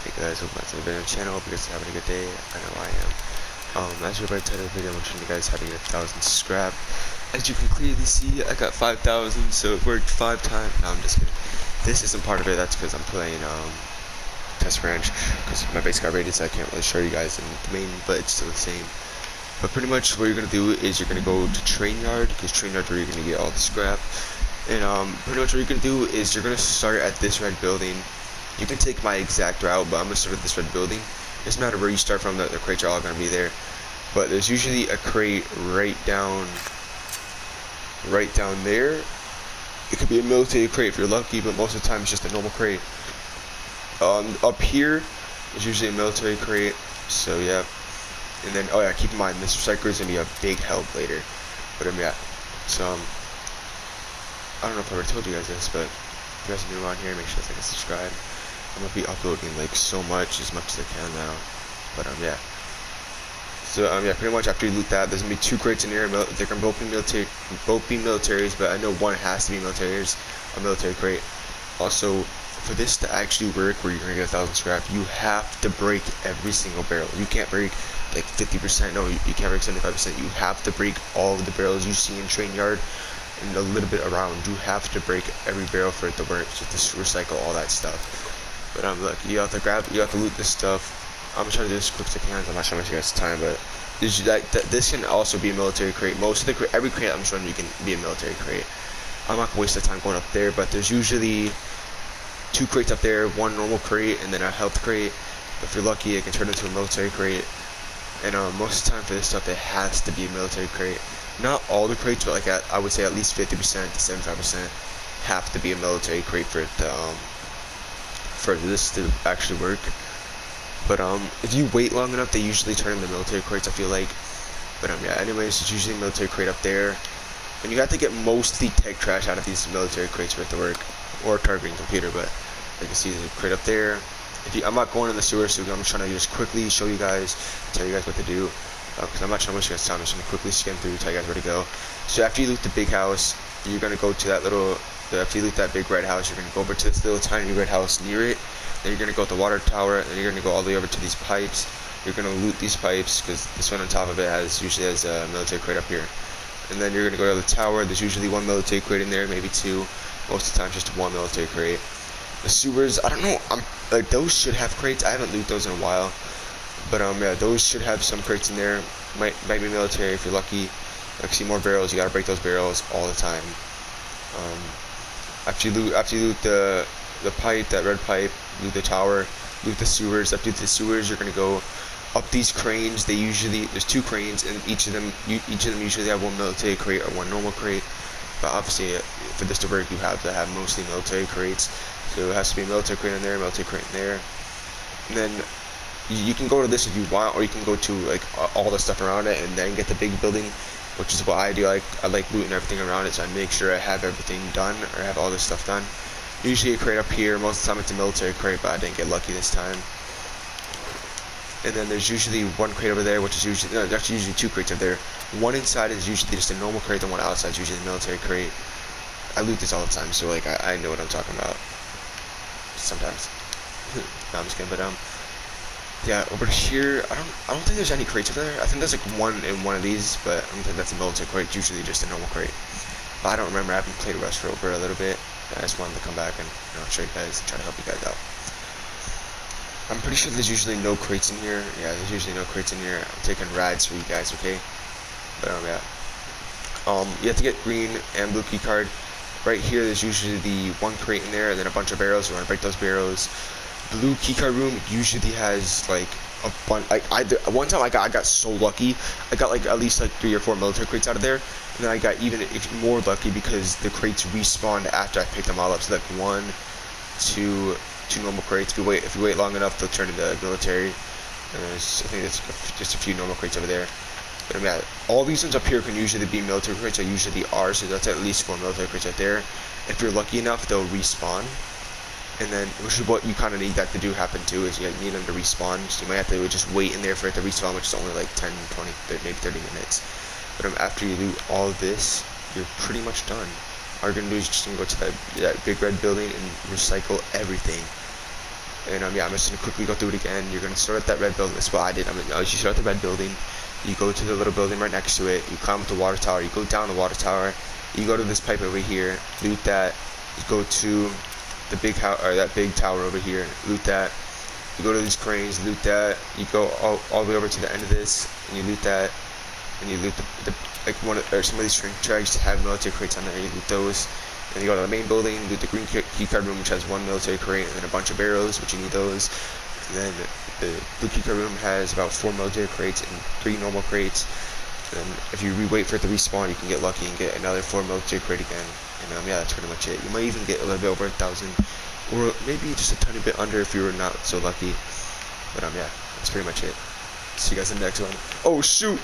Hey guys, welcome back to the video channel. Hope you guys are having a good day. I know I am. As you're about to title of the video, I'm showing you guys how to get 1,000 scrap. As you can clearly see, I got 5,000, so it worked 5 times. No, I'm just kidding. This isn't part of it. That's because I'm playing Test Ranch, because my base got raided, so I can't really show you guys in the main, but it's still the same. But pretty much what you're gonna do is you're gonna go to Train Yard, because Train Yard is where you're gonna get all the scrap. And pretty much what you're gonna do is you're gonna start at this red building. You can take my exact route, but I'm gonna start at this red building. It doesn't matter where you start from, the crates are all gonna be there. But there's usually a crate right down there. It could be a military crate if you're lucky, but most of the time it's just a normal crate. Up here is usually a military crate, so yeah. And then, oh yeah, keep in mind, this recycler is gonna be a big help later. But yeah, so I don't know if I ever told you guys this, but if you guys are new around here, make sure to like and subscribe. I'm gonna be uploading like so much as I can now. But yeah. So yeah, pretty much after you loot that, there's gonna be 2 crates in here. They can both be militaries, but I know one has to be a military crate. Also, for this to actually work, where you're gonna get 1,000 scrap, you have to break every single barrel. You can't break like 50%. No, you can't break 75%. You have to break all of the barrels you see in Train Yard and a little bit around. You have to break every barrel for it to work, just to recycle all that stuff. But look, you have to loot this stuff. I'm trying to do this as quick as I can. I'm not trying to waste you guys' time, but this can also be a military crate. Every crate I'm showing you can be a military crate. I'm not gonna waste the time going up there, but there's usually 2 crates up there, 1 normal crate, and then a health crate. If you're lucky, it can turn into a military crate. And most of the time for this stuff, it has to be a military crate. Not all the crates, but like I would say at least 50% to 75% have to be a military crate for it to for this to actually work. But if you wait long enough, they usually turn into military crates, I feel like. But yeah, anyways, it's usually a military crate up there. And you have to get mostly tech trash out of these military crates for it to work. Or targeting computer, but you can see there's a crate up there. I'm not going in the sewer, so I'm just trying to just quickly show you guys, tell you guys what to do. Because I'm not trying to waste you guys' time, I'm just going to quickly scan through, tell you guys where to go. So after you loot the big house, you're going to go to that after you loot that big red house, you're going to go over to this little tiny red house near it. Then you're going to go to the water tower, and then you're going to go all the way over to these pipes. You're going to loot these pipes, because this one on top of it usually has a military crate up here. And then you're going to go to the tower. There's usually 1 military crate in there, maybe 2. Most of the time just 1 military crate. The sewers, I don't know, those should have crates. I haven't looted those in a while. But yeah, those should have some crates in there. Might be military if you're lucky. Like, see more barrels, you gotta break those barrels all the time. After you loot the pipe, that red pipe, loot the tower, loot the sewers. After you loot the sewers, you're gonna go up these cranes. There's 2 cranes, and each of them usually have 1 military crate or 1 normal crate. But obviously, for this to work, you have to have mostly military crates. So it has to be a military crate in there, military crate in there. And then you can go to this if you want, or you can go to like all the stuff around it and then get the big building, which is what I do. I like looting everything around it, so I make sure I have everything done, or have all this stuff done. Usually a crate up here. Most of the time it's a military crate, but I didn't get lucky this time. And then there's usually 1 crate over there, which is usually, no, there's usually 2 crates up there. 1 inside is usually just a normal crate, and 1 outside is usually a military crate. I loot this all the time, so like I know what I'm talking about. Sometimes. No, I'm just kidding, but yeah, over here, I don't think there's any crates over there. I think there's like 1 in one of these, but I don't think that's a military crate. It's usually just a normal crate. But I don't remember. I haven't played Rust for a little bit. I just wanted to come back and show you guys and try to help you guys out. I'm pretty sure there's usually no crates in here. Yeah, there's usually no crates in here. I'm taking rides for you guys, okay? But yeah. You have to get green and blue key card. Right here, there's usually the 1 crate in there, and then a bunch of barrels. You want to break those barrels. Blue keycard room usually has like a bunch. One time I got so lucky. I got like at least like 3 or 4 military crates out of there, and then I got even more lucky because the crates respawned after I picked them all up. So like 1, 2 normal crates. If you wait long enough, they'll turn into military. And I think it's just a few normal crates over there. But yeah, all these ones up here can usually be military crates. They usually are, so that's at least 4 military crates right there. If you're lucky enough, they'll respawn. And then, which is what you kind of need that to do happen too, is you need them to respawn. So you might have to just wait in there for it to respawn, which is only like 10, 20, maybe 30 minutes. But after you loot all this, you're pretty much done. All you're gonna do is just gonna go to that big red building and recycle everything. And yeah, I'm just gonna quickly go through it again. You're gonna start at that red building. That's what I did. You start at the red building. You go to the little building right next to it. You climb up the water tower. You go down the water tower. You go to this pipe over here. Loot that. You go to the big house, or that big tower over here. Loot that. You go to these cranes. Loot that. You go all the way over to the end of this, and you loot that. And you loot the like or some of these shrink tracks have military crates on there. You loot those. And you go to the main building, loot the green key card room, which has one military crate, and then a bunch of barrels, which you need those. And then the blue key card room has about 4 military crates and 3 normal crates. And if you wait for it to respawn, you can get lucky and get another 4 military crate again. And yeah, that's pretty much it. You might even get a little bit over 1,000, or maybe just a tiny bit under if you were not so lucky. But yeah, that's pretty much it. See you guys in the next one. Oh shoot!